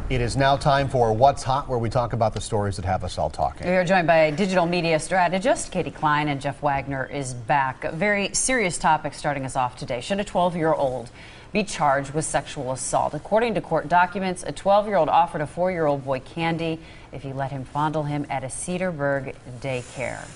It is now time for What's Hot, where we talk about the stories that have us all talking. We are joined by digital media strategist Katie Klein, and Jeff Wagner is back. A very serious topic starting us off today. Should a 12-year-old be charged with sexual assault? According to court documents, a 12-year-old offered a 4-year-old boy candy if he let him fondle him at a Cedarburg daycare.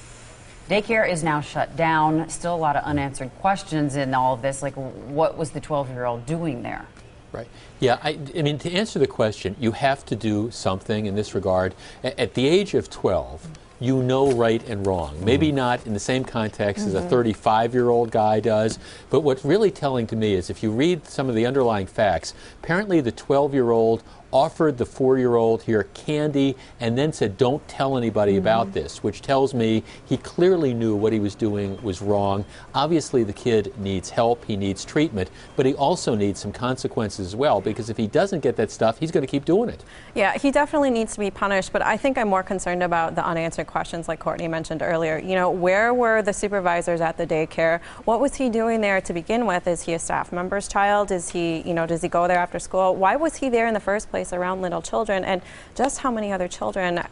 Daycare is now shut down. Still a lot of unanswered questions in all of this, like what was the 12-year-old doing there? Right. Yeah, I mean, to answer the question, you have to do something in this regard. At the age of 12, you know right and wrong. Maybe not in the same context as a 35-year-old guy does, but what's really telling to me is if you read some of the underlying facts, apparently the 12-year-old offered the 4-year-old here candy and then said, don't tell anybody about this, which tells me he clearly knew what he was doing was wrong. Obviously, the kid needs help, he needs treatment, but he also needs some consequences as well, because if he doesn't get that stuff, he's going to keep doing it. Yeah, he definitely needs to be punished, but I think I'm more concerned about the unanswered questions like Courtney mentioned earlier. You know, where were the supervisors at the daycare? What was he doing there to begin with? Is he a staff member's child? Is he, does he go there after school? Why was he there in the first place around little children? And just how many other children,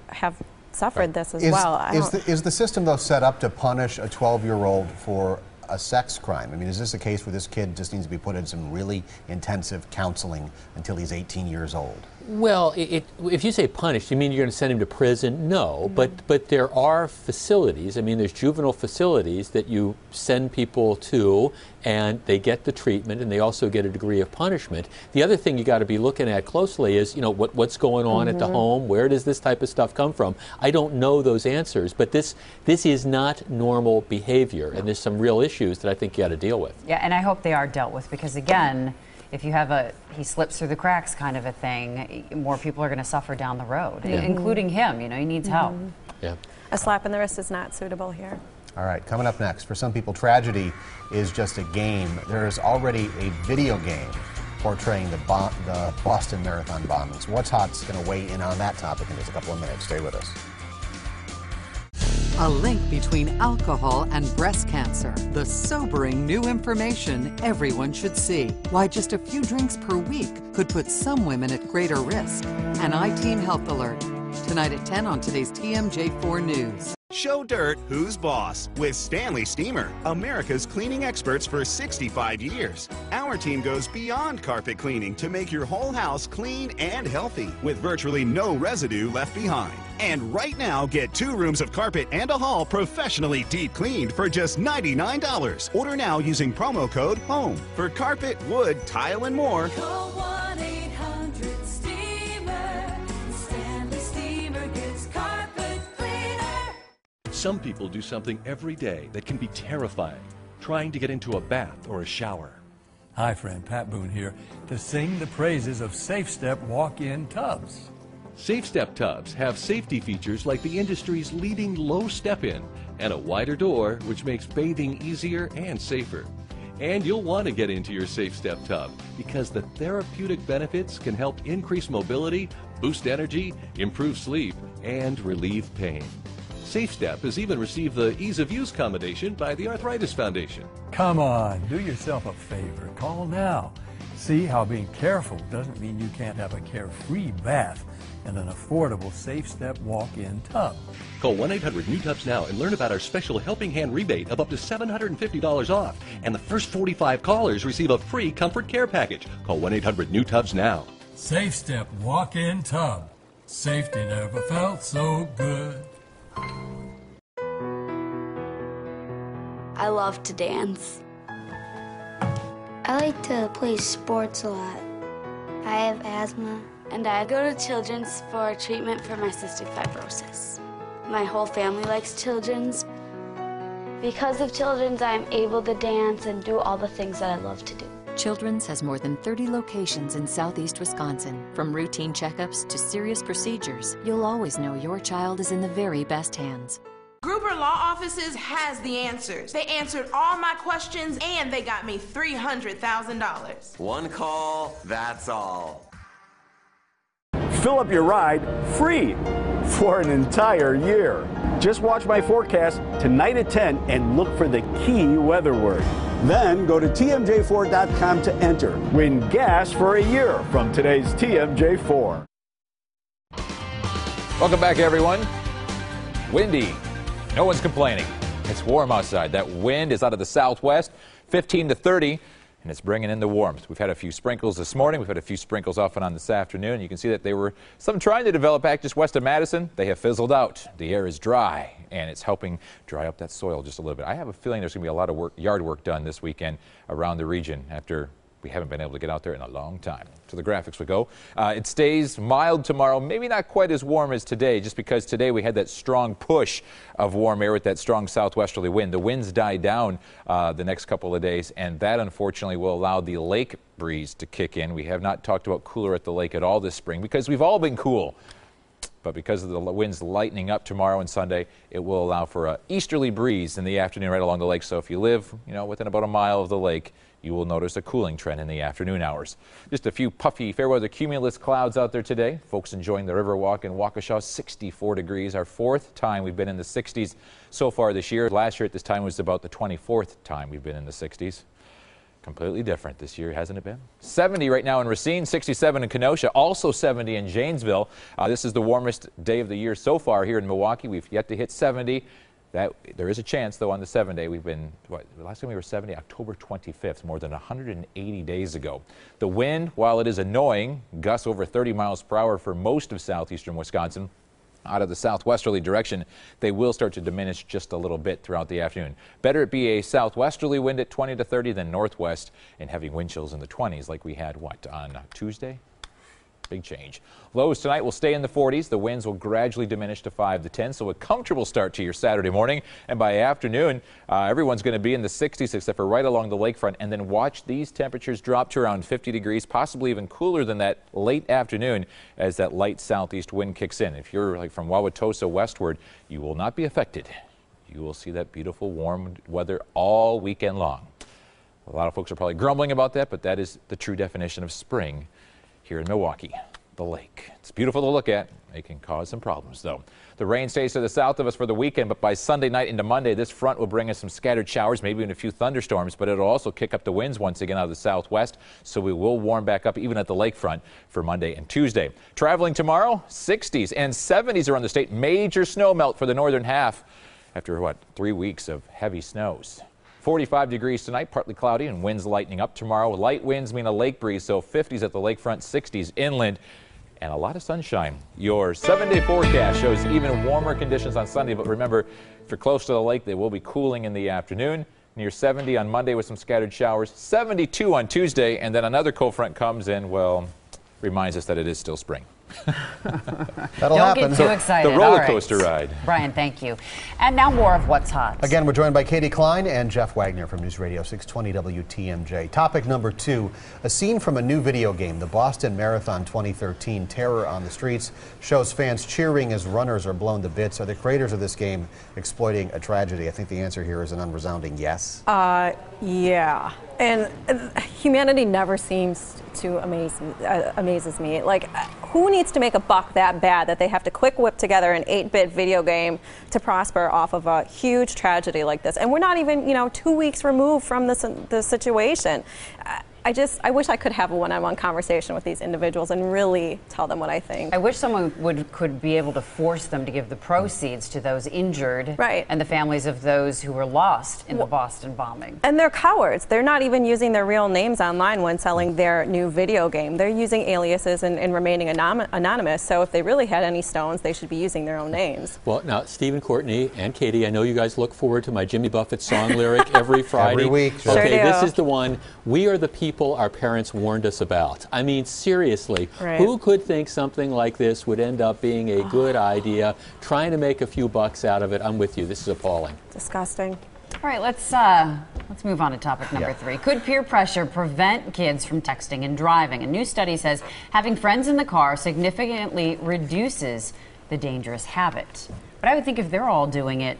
have suffered this as well? Is the system, though, set up to punish a 12-year-old for a sex crime? I mean, is this a case where this kid just needs to be put in some really intensive counseling until he's 18 years old? Well, if you say punished, you mean you're going to send him to prison? No, but there are facilities. I mean, there's juvenile facilities that you send people to, and they get the treatment, and they also get a degree of punishment. The other thing you got to be looking at closely is, what's going on at the home? Where does this type of stuff come from? I don't know those answers, but this is not normal behavior, and there's some real issues that I think you got to deal with. Yeah, and I hope they are dealt with, because again, if you have he slips through the cracks kind of a thing, more people are going to suffer down the road, including him. He needs help. Yeah. A slap in the wrist is not suitable here. All right, coming up next, for some people, tragedy is just a game. There is already a video game portraying the Boston Marathon bombings. What's Hot's going to weigh in on that topic in just a couple of minutes. Stay with us. A link between alcohol and breast cancer. The sobering new information everyone should see. Why just a few drinks per week could put some women at greater risk. An I-Team Health Alert. Tonight at 10 on today's TMJ4 News. Show dirt who's boss with Stanley Steamer, America's cleaning experts for 65 years. Our team goes beyond carpet cleaning to make your whole house clean and healthy with virtually no residue left behind. And right now, get 2 rooms of carpet and a hall professionally deep cleaned for just $99. Order now using promo code HOME for carpet, wood, tile, and more. Call 1-800-STEAMER. Stanley Steamer gets carpet cleaner. Some people do something every day that can be terrifying, trying to get into a bath or a shower. Hi friend, Pat Boone here to sing the praises of SafeStep walk-in tubs. SafeStep tubs have safety features like the industry's leading low step-in and a wider door, which makes bathing easier and safer. And you'll want to get into your SafeStep tub because the therapeutic benefits can help increase mobility, boost energy, improve sleep, and relieve pain. SafeStep has even received the Ease of Use commendation by the Arthritis Foundation. Come on, do yourself a favor. Call now. See how being careful doesn't mean you can't have a carefree bath and an affordable SafeStep walk-in tub. Call 1-800-NEW-TUBS now and learn about our special Helping Hand rebate of up to $750 off. And the first 45 callers receive a free Comfort Care package. Call 1-800-NEW-TUBS now. SafeStep walk-in tub. Safety never felt so good. I love to dance. I like to play sports a lot. I have asthma. And I go to Children's for treatment for my cystic fibrosis. My whole family likes Children's. Because of Children's, I'm able to dance and do all the things that I love to do. Children's has more than 30 locations in southeast Wisconsin. From routine checkups to serious procedures, you'll always know your child is in the very best hands. Gruber Law Offices has the answers. They answered all my questions and they got me $300,000. One call, that's all. Fill up your ride free for an entire year. Just watch my forecast tonight at 10 and look for the key weather word. Then go to TMJ4.com to enter. Win gas for a year from today's TMJ4. Welcome back, everyone. Windy. No one's complaining. It's warm outside. That wind is out of the southwest, 15 to 30. And it's bringing in the warmth. We've had a few sprinkles this morning. We've had a few sprinkles off and on this afternoon. You can see that they were some trying to develop back just west of Madison. They have fizzled out. The air is dry, and it's helping dry up that soil just a little bit. I have a feeling there's going to be a lot of yard work done this weekend around the region after we haven't been able to get out there in a long time. To the graphics we go. It stays mild tomorrow, maybe not quite as warm as today, just because today we had that strong push of warm air with that strong southwesterly wind. The winds die down the next couple of days, and that unfortunately will allow the lake breeze to kick in. We have not talked about cooler at the lake at all this spring because we've all been cool. But because of the winds lightening up tomorrow and Sunday, it will allow for an easterly breeze in the afternoon right along the lake. So if you live, within about a mile of the lake, you will notice a cooling trend in the afternoon hours. Just a few puffy fair weather cumulus clouds out there today. Folks enjoying the Riverwalk in Waukesha, 64 degrees. Our fourth time we've been in the 60s so far this year. Last year at this time was about the 24th time we've been in the 60s. Completely different this year, hasn't it been? 70 right now in Racine, 67 in Kenosha, also 70 in Janesville. This is the warmest day of the year so far here in Milwaukee. We've yet to hit 70. There is a chance, though, on the 7-day. We've been, the last time we were 70, October 25th, more than 180 days ago. The wind, while it is annoying, gusts over 30 miles per hour for most of southeastern Wisconsin. Out of the southwesterly direction, they will start to diminish just a little bit throughout the afternoon. Better it be a southwesterly wind at 20 to 30 than northwest and heavy wind chills in the 20s like we had, on Tuesday? Big change. Lows tonight will stay in the 40s. The winds will gradually diminish to 5 to 10, so a comfortable start to your Saturday morning. And by afternoon, everyone's going to be in the 60s except for right along the lakefront. And then watch these temperatures drop to around 50 degrees, possibly even cooler than that late afternoon as that light southeast wind kicks in. If you're like from Wauwatosa westward, you will not be affected. You will see that beautiful warm weather all weekend long. A lot of folks are probably grumbling about that, but that is the true definition of spring here in Milwaukee, the lake. It's beautiful to look at. It can cause some problems, though. The rain stays to the south of us for the weekend, but by Sunday night into Monday, this front will bring us some scattered showers, maybe even a few thunderstorms, but it'll also kick up the winds once again out of the southwest, so we will warm back up even at the lakefront for Monday and Tuesday. Traveling tomorrow, 60s and 70s around the state. Major snow melt for the northern half after, 3 weeks of heavy snows. 45 degrees tonight, partly cloudy, and winds lightening up tomorrow. Light winds mean a lake breeze, so 50s at the lakefront, 60s inland, and a lot of sunshine. Your 7-day forecast shows even warmer conditions on Sunday, but remember, if you're close to the lake, they will be cooling in the afternoon. Near 70 on Monday with some scattered showers, 72 on Tuesday, and then another cold front comes in, reminds us that it is still spring. That'll Don't happen. get too excited. The roller coaster ride. Brian, thank you. And now more of What's Hot. Again, we're joined by Katie Klein and Jeff Wagner from News Radio 620 WTMJ. Topic number 2, a scene from a new video game, the Boston Marathon 2013. Terror on the streets shows fans cheering as runners are blown to bits. Are the creators of this game exploiting a tragedy? I think the answer here is an unresounding yes. Yeah. And humanity never seems to amazes me. Like, who needs to make a buck that bad that they have to quick whip together an 8-bit video game to prosper off of a huge tragedy like this? And we're not even, 2 weeks removed from the situation. I wish I could have a one-on-one conversation with these individuals and really tell them what I think. I wish someone could be able to force them to give the proceeds to those injured, right, and the families of those who were lost in the Boston bombing. And they're cowards. They're not even using their real names online when selling their new video game. They're using aliases and remaining anonymous. So if they really had any stones, they should be using their own names. Well, now, Stephen, Courtney, and Katie, I know you guys look forward to my Jimmy Buffett song lyric every Friday. Every week. Sure. Okay, Sure do. This is the one. We are the people our parents warned us about. I mean, seriously, right. Who could think something like this would end up being a good idea? Trying to make a few bucks out of it. I'm with you. This is appalling. Disgusting. All right, let's move on to topic number 3. Could peer pressure prevent kids from texting and driving? A new study says having friends in the car significantly reduces the dangerous habit. But I would think if they're all doing it,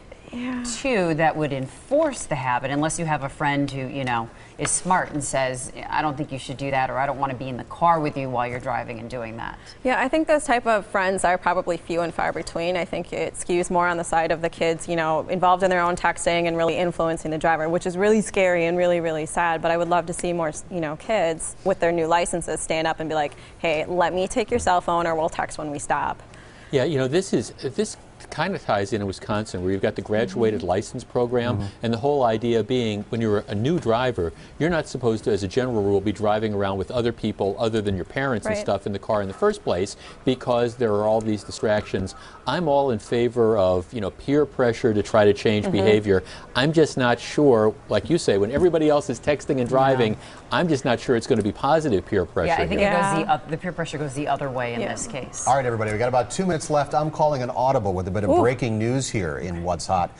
too, that would enforce the habit, unless you have a friend who, you know, is smart and says, I don't think you should do that, or I don't want to be in the car with you while you're driving and doing that. Yeah, I think those type of friends are probably few and far between. I think it skews more on the side of the kids, you know, involved in their own texting and really influencing the driver, which is really scary and really, really sad. But I would love to see more, you know, kids with their new licenses stand up and be like, hey, let me take your cell phone or we'll text when we stop. Yeah, you know, this kind of ties in Wisconsin, where you've got the graduated license program, and the whole idea being, when you're a new driver, you're not supposed to, as a general rule, be driving around with other people other than your parents and stuff in the car in the first place, because there are all these distractions. I'm all in favor of, you know, peer pressure to try to change behavior. I'm just not sure, like you say, when everybody else is texting and driving, I'm just not sure it's going to be positive peer pressure. Yeah, I think it goes the peer pressure goes the other way in this case. All right, everybody, we got about 2 minutes left. I'm calling an audible with a bit of breaking news here in What's Hot.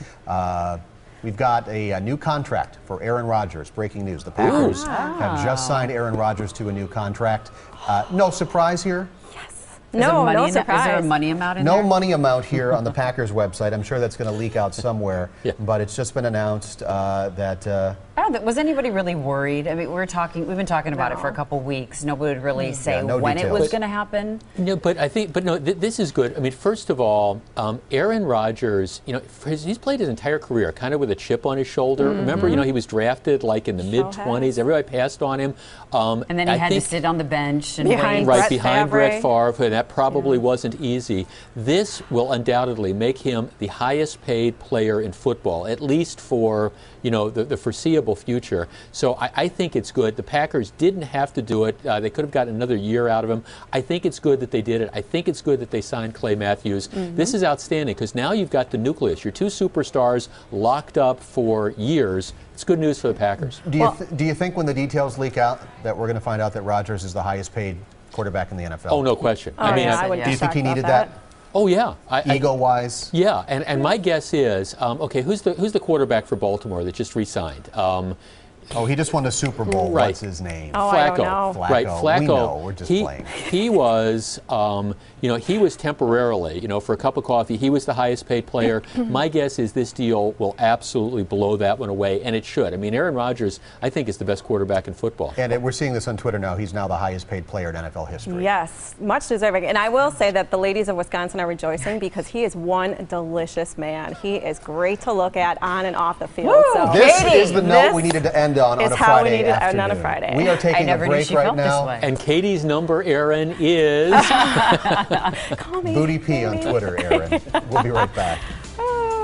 We've got a new contract for Aaron Rodgers. Breaking news. The Packers have just signed Aaron Rodgers to a new contract. No surprise here. No surprise. Is there a money amount in there? No money amount here on the Packers website. I'm sure that's going to leak out somewhere. But it's just been announced that. I don't think, was anybody really worried? I mean, we've been talking about it for a couple weeks. Nobody would really say when it was going to happen. No, but I think, this is good. I mean, first of all, Aaron Rodgers, you know, he's played his entire career kind of with a chip on his shoulder. Remember, you know, he was drafted like in the mid-20s. Everybody passed on him. And then he had to sit on the bench and wait. Right behind Brett Favre, and that probably wasn't easy. This will undoubtedly make him the highest paid player in football, at least for, you know, the foreseeable future. So I think it's good. The Packers didn't have to do it. They could have gotten another year out of him. I think it's good that they did it. I think it's good that they signed Clay Matthews. This is outstanding, because now you've got the nucleus. Your two superstars locked up for years. It's good news for the Packers. Do you think when the details leak out that we're going to find out that Rodgers is the highest paid quarterback in the NFL? Oh, no question. I mean, do you think he needed that? Oh yeah, ego-wise. Yeah, and my guess is, okay, who's the quarterback for Baltimore that just re-signed? Oh, he just won the Super Bowl. Right. What's his name? Oh, Flacco. I don't know. Right, Flacco. We know. We're just playing. He was, you know, he was temporarily, you know, for a cup of coffee, he was the highest paid player. My guess is this deal will absolutely blow that one away, and it should. I mean, Aaron Rodgers, I think, is the best quarterback in football. And we're seeing this on Twitter now. He's now the highest paid player in NFL history. Yes, much deserving. And I will say that the ladies of Wisconsin are rejoicing, because he is one delicious man. He is great to look at on and off the field. So This is the note we needed to end on a Friday afternoon. On a Friday. We are taking a break right now. And Katie's number, Aaron, is Booty P on Twitter, Aaron. We'll be right back.